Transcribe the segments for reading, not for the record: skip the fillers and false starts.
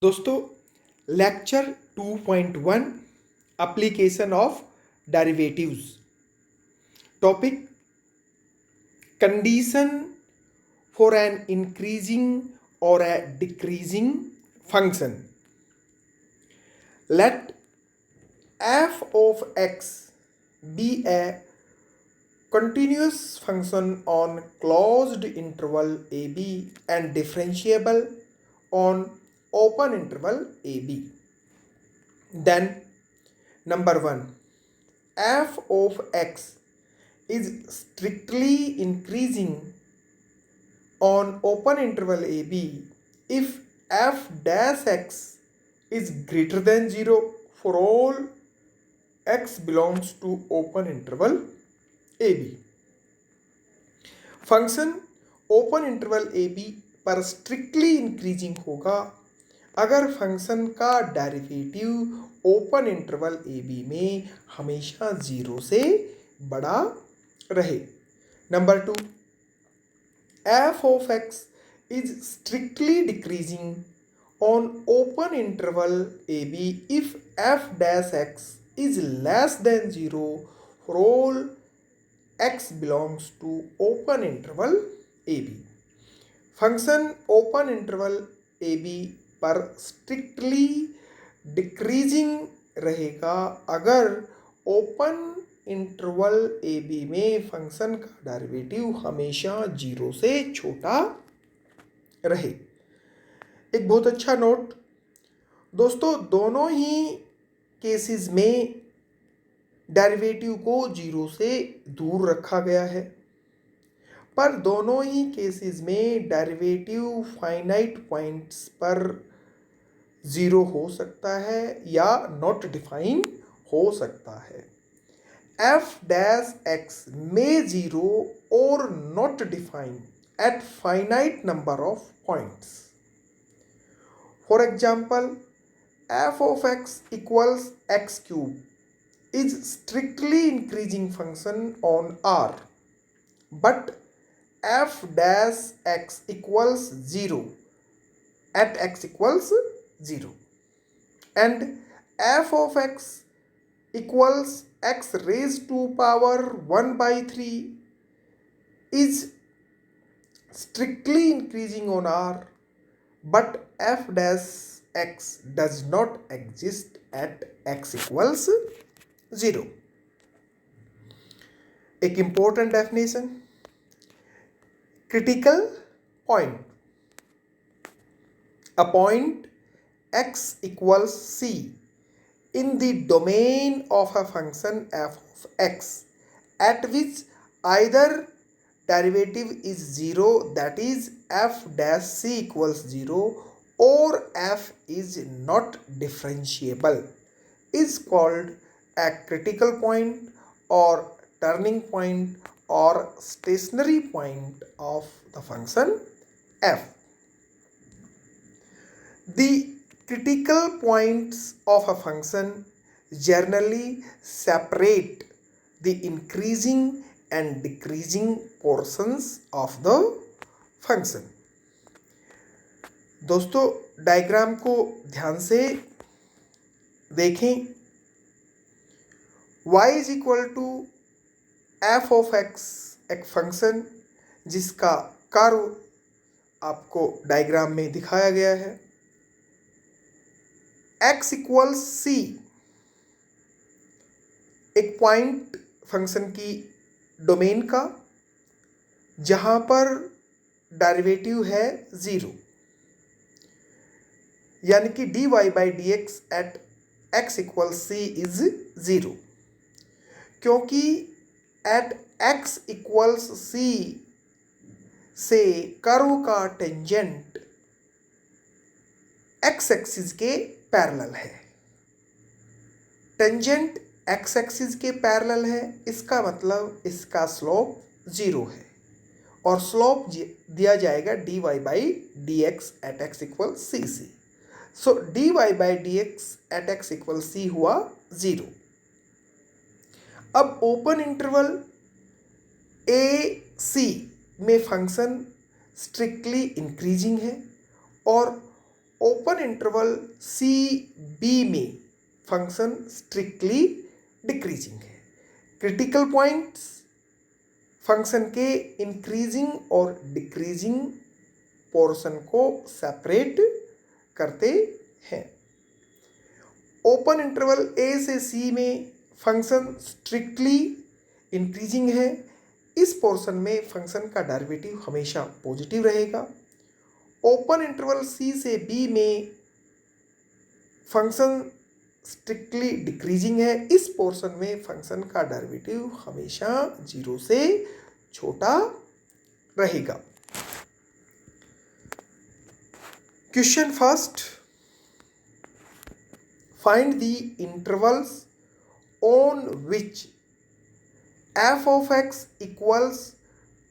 दोस्तों, lecture 2.1 application of derivatives. Topic condition for an increasing और a decreasing function. Let f of x be a continuous function on closed interval ab and differentiable on open interval ab. Then number 1, f of x is strictly increasing on open interval ab if f dash x is greater than 0 for all x belongs to open interval ab. Function open interval a b पर strictly increasing होगा अगर function का derivative open interval a b में हमेशा 0 से बड़ा रहे। Number 2, f of x is strictly decreasing on open interval a b if f dash x is less than 0 for all x belongs to open interval a b. Function open interval a b पर strictly decreasing रहेगा अगर open interval a b में function का derivative हमेशा 0 से छोटा रहे। एक बहुत अच्छा नोट दोस्तों, दोनों ही केसेस में डेरिवेटिव को 0 से दूर रखा गया है, पर दोनों ही केसेस में डेरिवेटिव फाइनाइट पॉइंट्स पर 0 हो सकता है या नॉट डिफाइन हो सकता है। f dash x may 0 or not define at finite number of points. For example, f of x equals x cube is strictly increasing function on R, but f dash x equals 0 at x equals 0 and f of x equals x raised to power 1 by 3 is strictly increasing on R, but f dash x does not exist at x equals 0. एक important definition, critical point, a point x equals c in the domain of a function f of x at which either derivative is 0, that is f dash c equals 0, or f is not differentiable is called a critical point or turning point or stationary point of the function f. The critical points of a function generally separate the increasing and decreasing portions of the function. दोस्तों, diagram को ध्यान से देखें। y is equal to f of x, एक function जिसका curve आपको diagram में दिखाया गया है। x इक्वल्स c, एक पॉइंट फंक्शन की डोमेन का जहां पर डेरिवेटिव है 0, यानी कि dy by d x at x equals c is 0, क्योंकि एट x इक्वल्स c से कर्व का टेंजेंट x एक्सिस के पैरेलल है। टेंजेंट x एक्सिस के पैरेलल है, इसका मतलब इसका स्लोप 0 है और स्लोप दिया जाएगा dy by d x at x equal c से। So dy by d x at x equal c हुआ 0। अब ओपन इंटरवल ए सी में फंक्शन स्ट्रिक्टली इंक्रीजिंग है और ओपन इंटरवल सी बी में फंक्शन स्ट्रिक्टली डिक्रीजिंग है। क्रिटिकल पॉइंट्स फंक्शन के increasing और डिक्रीजिंग पोर्शन को सेपरेट करते हैं। ओपन इंटरवल ए से सी में फंक्शन स्ट्रिक्टली इंक्रीजिंग है। इस पोर्शन में फंक्शन का डेरिवेटिव हमेशा पॉजिटिव रहेगा। ओपन इंटरवल सी से बी में फंक्शन स्ट्रिक्टली डिक्रीजिंग है। इस पोर्शन में फंक्शन का डेरिवेटिव हमेशा 0 से छोटा रहेगा। Question first, find the intervals on which f of x equals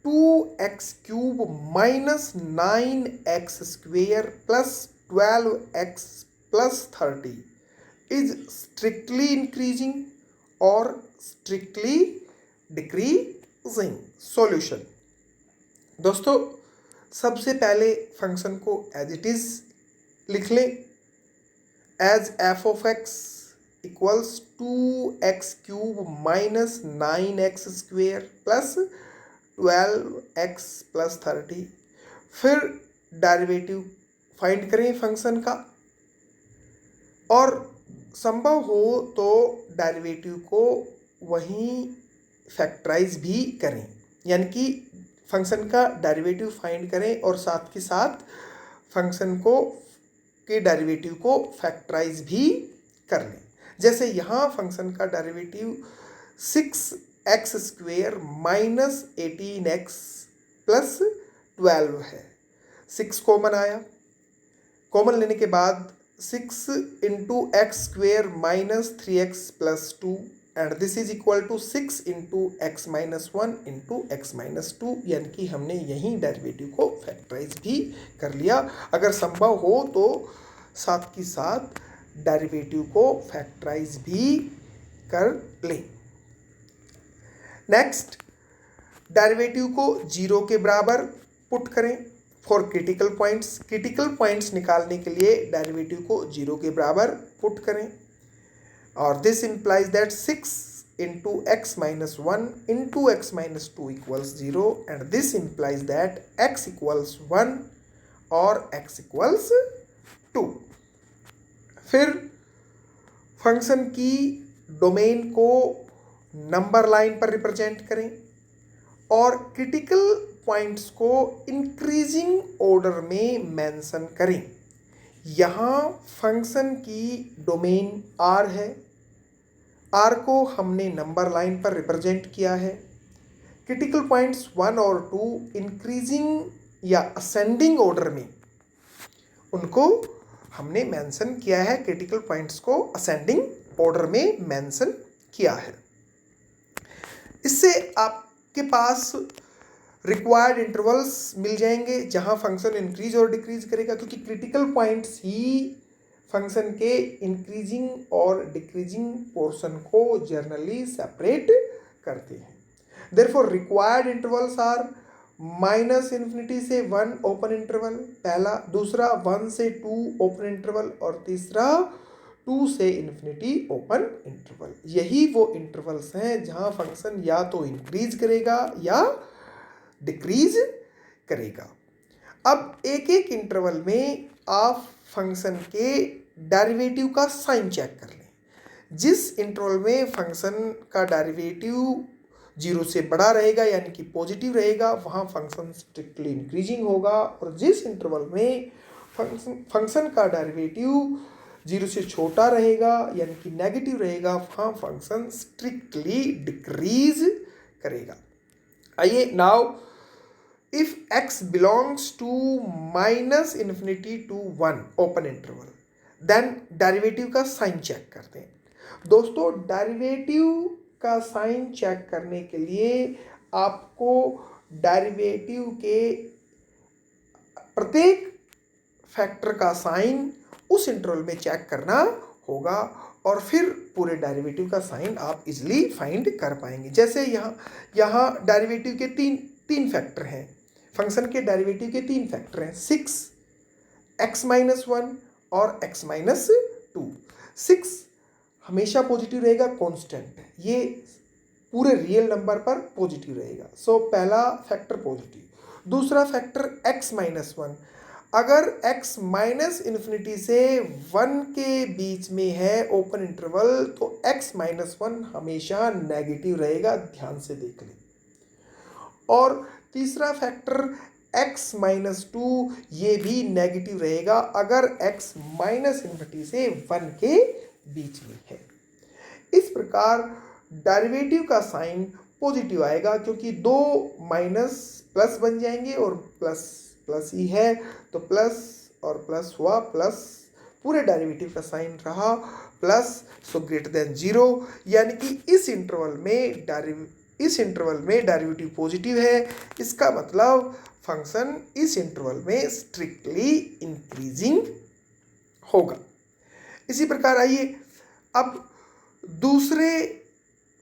2x cube minus 9x square plus 12x plus 30 is strictly increasing or strictly decreasing. Solution. दोस्तों सबसे पहले फंक्शन को एज इट इज लिख लें। As f of x equals 2x cube minus 9x square plus 12x plus 30। फिर derivative find करें function का, और संभव हो तो डेरिवेटिव को वहीं फैक्टराइज भी करें, यानी कि फंक्शन का डेरिवेटिव फाइंड करें और साथ के साथ फंक्शन को के डेरिवेटिव को फैक्टराइज भी कर लें। जैसे यहाँ फंक्शन का derivative 6x square minus 18x plus 12 है। 6 कॉमन आया, कॉमन लेने के बाद 6 into x square minus 3x plus 2 and this is equal to 6 into x minus 1 into x minus 2, यानी कि हमने यहीं डेरिवेटिव को फैक्टराइज भी कर लिया। अगर संभव हो तो साथ के साथ डेरिवेटिव को फैक्टराइज भी कर लें। नेक्स्ट, डेरिवेटिव को 0 के बराबर पुट करें for critical points. Critical points निकालने के लिए डेरिवेटिव को 0 के बराबर पुट करें, और this implies that 6 into x minus 1 into x minus 2 equals 0 and this implies that x equals 1 और x इक्वल्स 2। फिर फंक्शन की डोमेन को नंबर लाइन पर रिप्रेजेंट करें और क्रिटिकल पॉइंट्स को इंक्रीजिंग ऑर्डर में मेंशन करें। यहाँ फंक्शन की डोमेन R है, R को हमने नंबर लाइन पर रिप्रेजेंट किया है। क्रिटिकल पॉइंट्स 1 और 2 इंक्रीजिंग या असेंडिंग ऑर्डर में उनको हमने मेंशन किया है, क्रिटिकल पॉइंट्स को असेंडिंग ऑर्डर में मेंशन किया है। इससे आपके पास रिक्वायर्ड इंटरवल्स मिल जाएंगे जहां फंक्शन इंक्रीज और डिक्रीज करेगा, क्योंकि क्रिटिकल पॉइंट्स ही फंक्शन के इंक्रीजिंग और डिक्रीजिंग पोर्शन को जनरली सेपरेट करते हैं। Therefore required intervals are minus infinity से 1 ओपन इंटरवल पहला, दूसरा 1 से 2 ओपन इंटरवल और तीसरा 2 से इन्फिनिटी ओपन इंटरवल। यही वो इंटरवल्स हैं जहां फंक्शन या तो इंक्रीज करेगा या डिक्रीज करेगा। अब एक एक इंटरवल में आप फंक्शन के डेरिवेटिव का साइन चेक कर लें। जिस इंटरवल में फंक्शन का डेरिवेटिव 0 से बड़ा रहेगा यानी कि पॉजिटिव रहेगा, वहाँ फंक्शन स्ट्रिक्टली इंक्रीजिंग होगा, और जिस इंटरवल में फंक्शन का डेरिवेटिव 0 से छोटा रहेगा यानी कि नेगेटिव रहेगा, वहाँ फंक्शन स्ट्रिक्टली डिक्रीज करेगा। आइए now if x belongs to minus infinity to 1 open interval, then derivative का साइन चेक करते हैं। दोस्तों डेरिवेटिव का साइन चेक करने के लिए आपको डेरिवेटिव के प्रत्येक फैक्टर का साइन उस इंटरवल में चेक करना होगा, और फिर पूरे डेरिवेटिव का साइन आप इजीली फाइंड कर पाएंगे। जैसे यहाँ डेरिवेटिव के तीन फैक्टर हैं, फंक्शन के डेरिवेटिव के 3 फैक्टर हैं, 6 x माइनस वन और x माइनस टू। 6 हमेशा पॉजिटिव रहेगा, कांस्टेंट है, ये पूरे रियल नंबर पर पॉजिटिव रहेगा। सो पहला फैक्टर पॉजिटिव। दूसरा फैक्टर x माइनस वन, अगर x माइनस इन्फिनिटी से 1 के बीच में है ओपन इंटरवल तो x माइनस वन हमेशा नेगेटिव रहेगा, ध्यान से देख लें। और तीसरा फैक्टर x माइनस टू, ये भी नेगेटिव रहेगा अगर x माइनस इन्फिनिटी से 1 के बीच में है। इस प्रकार डेरिवेटिव का साइन पॉजिटिव आएगा क्योंकि दो माइनस प्लस बन जाएंगे और प्लस प्लस ही है तो प्लस और प्लस हुआ प्लस, पूरे डेरिवेटिव का साइन रहा प्लस, सो ग्रेटर देन 0, यानी कि इस इंटरवल में डेरिवेटिव पॉजिटिव है। इसका मतलब फंक्शन इस इंटरवल में स्ट्रिक्टली इंक्रीजिंग होगा। इसी प्रकार आइए अब दूसरे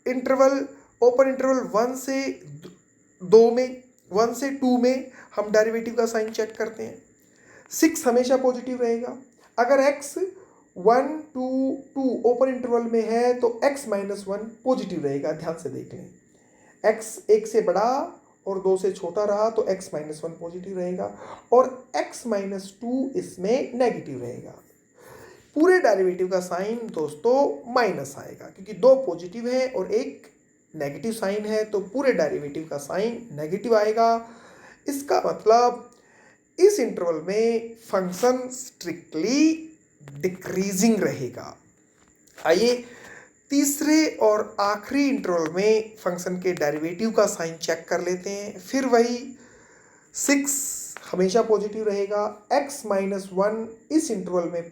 इंटरवल, ओपन इंटरवल 1 से 2 में, 1 से 2 में हम डेरिवेटिव का साइन चेक करते हैं। 6 हमेशा पॉजिटिव रहेगा। अगर x 1 2 2 ओपन इंटरवल में है तो x माइनस वन पॉजिटिव रहेगा, ध्यान से देख लें। x 1 से बड़ा और 2 से छोटा रहा तो x माइनस वन पॉजिटिव रहेगा और x माइनस टू इसमें नेगेटिव रहेगा। पूरे डेरिवेटिव का साइन दोस्तों माइनस आएगा क्योंकि दो पॉजिटिव है और एक नेगेटिव साइन है तो पूरे डेरिवेटिव का साइन नेगेटिव आएगा। इसका मतलब इस इंटरवल में फंक्शन स्ट्रिक्टली डिक्रीजिंग रहेगा। आइए तीसरे और आखिरी इंटरवल में फंक्शन के डेरिवेटिव का साइन चेक कर लेते हैं। फिर वही 6 हमेशा पॉजिटिव रहेगा, x माइनस वन इस इंटरवल में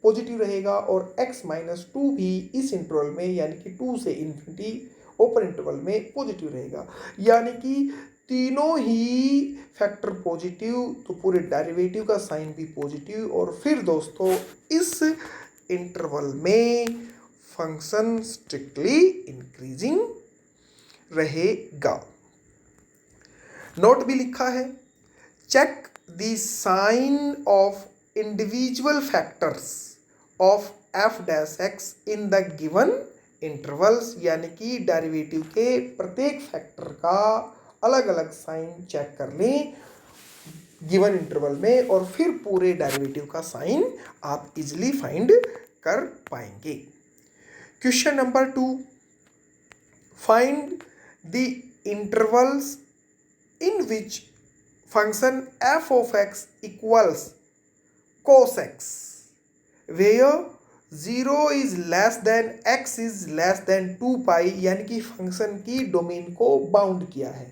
पॉजिटिव रहेगा और x माइनस टू भी इस इंटरवल में यानी कि 2 से इन्फिनिटी ओपन इंटरवल में पॉजिटिव रहेगा, यानी कि तीनों ही फैक्टर पॉजिटिव तो पूरे डेरिवेटिव का साइन भी पॉजिटिव। और फिर दोस्तों इस इंटरवल में फंक्शन स्ट्रिक्टली इंक्रीजिंग रहेगा। नोट भी लिखा है, check the sign of individual factors of f dash x in the given intervals, यानी कि डेरिवेटिव के प्रत्येक फैक्टर का अलग अलग साइन चेक कर लें गिवन इंटरवल में और फिर पूरे डेरिवेटिव का साइन आप इजीली फाइंड कर पाएंगे। Question number 2, find the intervals in which function f of x equals cos x where 0 is less than x is less than 2 पाई, यानी कि फंक्शन की डोमेन को बाउंड किया है।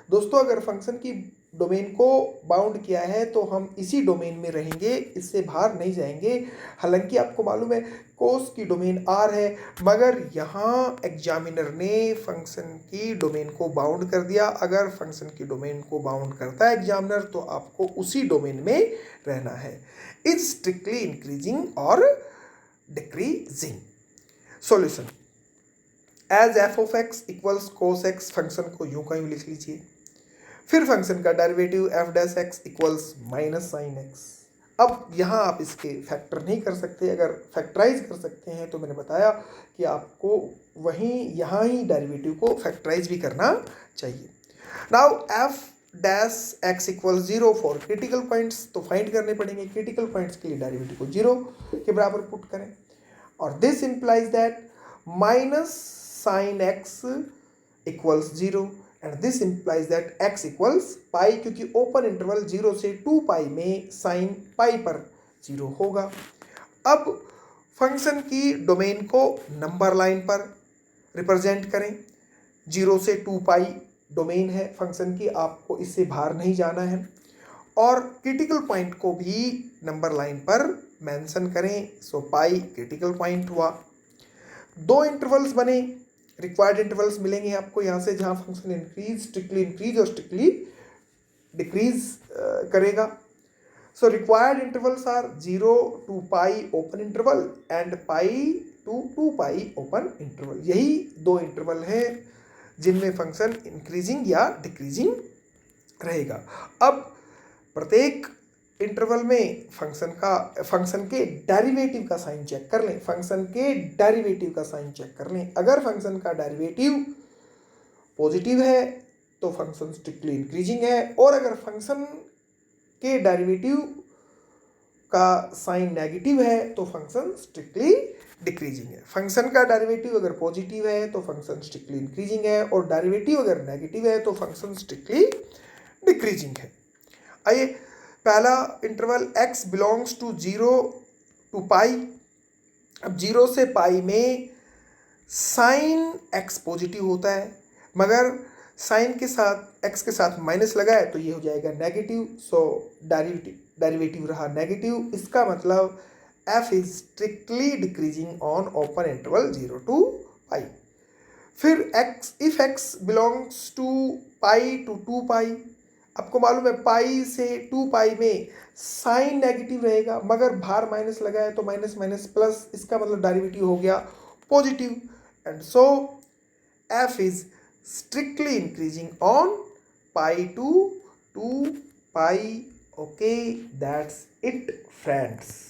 दोस्तों अगर फंक्शन की डोमेन को बाउंड किया है तो हम इसी डोमेन में रहेंगे, इससे बाहर नहीं जाएंगे। हालांकि आपको मालूम है कोस की डोमेन R है, मगर यहाँ एग्जामिनर ने फंक्शन की डोमेन को बाउंड कर दिया। अगर फंक्शन की डोमेन को बाउंड करता है एग्जामिनर तो आपको उसी डोमेन में रहना है। इज स्ट्रिक्टली इंक्रीजिंग और decreasing. Solution, as f of x equals cos x, function को यूं का यूं लिख लीजिए। फिर फंक्शन का derivative f dash x equals minus sine x। अब यहाँ आप इसके फैक्टर नहीं कर सकते, अगर फैक्टराइज कर सकते हैं तो मैंने बताया कि आपको वहीं यहाँ ही डेरिवेटिव को फैक्टराइज भी करना चाहिए। Now f dash x equal 0 for critical points, तो फाइंड करने पड़ेंगे क्रिटिकल पॉइंट्स के लिए डेरिवेटिव को 0 के बराबर पुट करें और this implies that minus sine x equals 0 and this implies that x equals pi, क्योंकि ओपन इंटरवल 0 से 2 पाई में साइन पाई पर 0 होगा। अब फंक्शन की डोमेन को नंबर लाइन पर रिप्रेजेंट करें। 0 से 2 पाई डोमेन है फंक्शन की, आपको इससे बाहर नहीं जाना है। और क्रिटिकल पॉइंट को भी नंबर लाइन पर मेंशन करें। सो पाई क्रिटिकल पॉइंट हुआ। दो इंटरवल्स बने, रिक्वायर्ड इंटरवल्स मिलेंगे आपको यहाँ से जहाँ फंक्शन इंक्रीज, स्ट्रिक्टली इंक्रीज और स्ट्रिक्टली डिक्रीज करेगा। So required intervals are 0 to pi open interval and pi to 2 pi open interval. यही दो इंटरवल हैं जिनमें फंक्शन इंक्रीजिंग या डिक्रीजिंग रहेगा। अब प्रत्येक इंटरवल में फंक्शन के डेरिवेटिव का साइन चेक कर लें। फंक्शन के डेरिवेटिव का साइन चेक कर लें। अगर फंक्शन का डेरिवेटिव पॉजिटिव है तो फंक्शन स्ट्रिक्टली इंक्रीजिंग है, और अगर फंक्शन के डेरिवेटिव का साइन नेगेटिव है तो फंक्शन स्ट्रिक्टली डिक्रीजिंग है। फंक्शन का डेरिवेटिव अगर पॉजिटिव है तो फंक्शन स्ट्रिक्टली इंक्रीजिंग है, और डेरिवेटिव अगर नेगेटिव है तो फंक्शन स्ट्रिक्टली डिक्रीजिंग है। आइए, पहला interval x belongs to 0 to pi. अब 0 से पाई में साइन x पॉजिटिव होता है, मगर साइन के साथ x के साथ माइनस लगा है तो ये हो जाएगा नेगेटिव। सो डेरिवेटिव रहा नेगेटिव। इसका मतलब f is strictly decreasing on open interval 0 to pi. फिर if x belongs to pi to 2 pi, आपको मालूम है पाई से 2 पाई में साइन नेगेटिव रहेगा, मगर बाहर माइनस लगा है तो माइनस माइनस प्लस, इसका मतलब डेरिवेटिव हो गया positive. And so f is strictly increasing on pi to 2 pi. Okay, that's it friends.